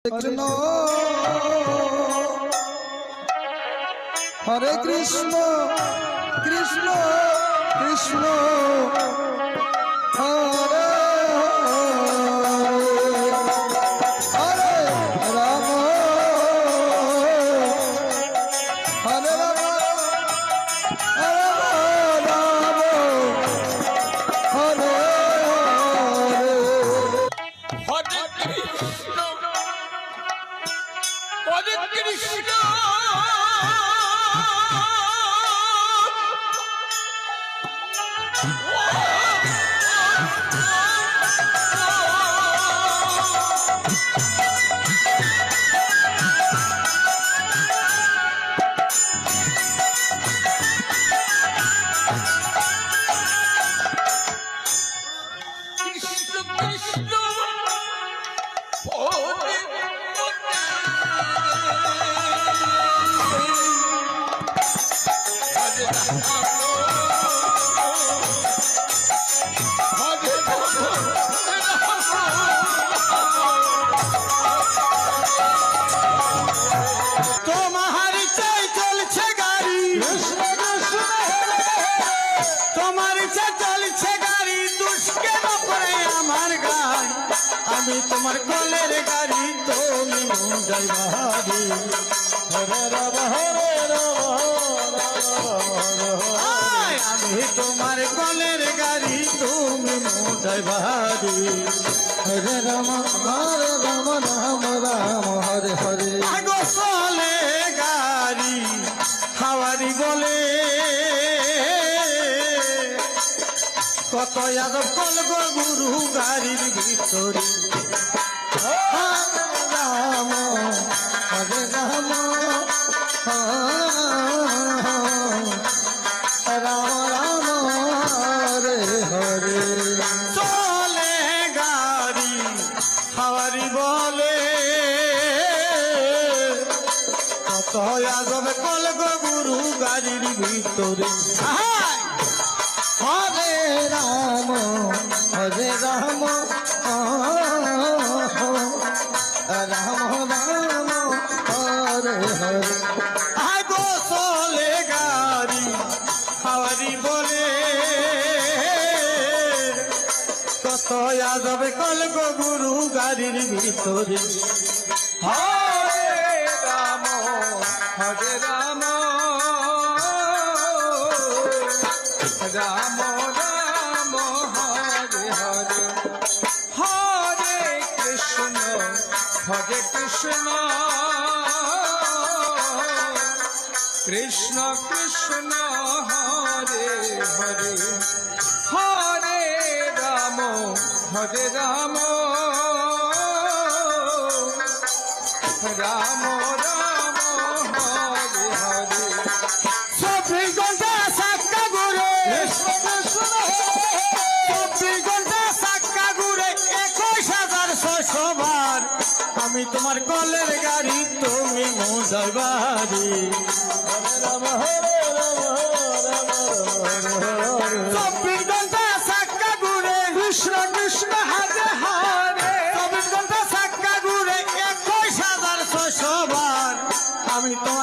কৃষ্ণ হরে কৃষ্ণ কৃষ্ণ কৃষ্ণ হরে হরে রাম হরে রাম হরে কৃষ্ণ তোমার কলের গাড়ি তুমি যাই বাহারি হরে রাম হরে রাম আমি তোমার কলের গাড়ি তুমি যাই বাহারি হরে রাম রাম রাম হরে হরে চলে গাড়ি হাওয়ারি বলে কত যাদব কল গো গুরু গাড়ির ভিতরে রাম হরে রাম রাম রাম হরে হরে চলে গাড়ি হাওয়ারি বলে কত যাদব কল গো গুরু গাড়ির ভিতরে হরে রাম হরে রাম রাম রাম হরে হরে আগো চলে গাড়ি হাওয়ারি বলে কত যাবে কল গো গুরু গাড়ির ভিতরে হরে রাম হরে রাম রাম রাম হরে হরে হরে কৃষ্ণ কৃষ্ণ কৃষ্ণ হরে হরে হরে রাম রাম রাম হরে হরে 24 ঘন্টা সাক্কা ঘুরে আমি তোমার কলের গাড়ি তুমি মোজাই বাড়ি হরে রাম হরে রাম রাম 24 ঘন্টা সাক্কা ঘুরে কৃষ্ণ কৃষ্ণ হরে হরে 24 ঘন্টা সাক্কা ঘুরে 21,600 বার আমি তোমার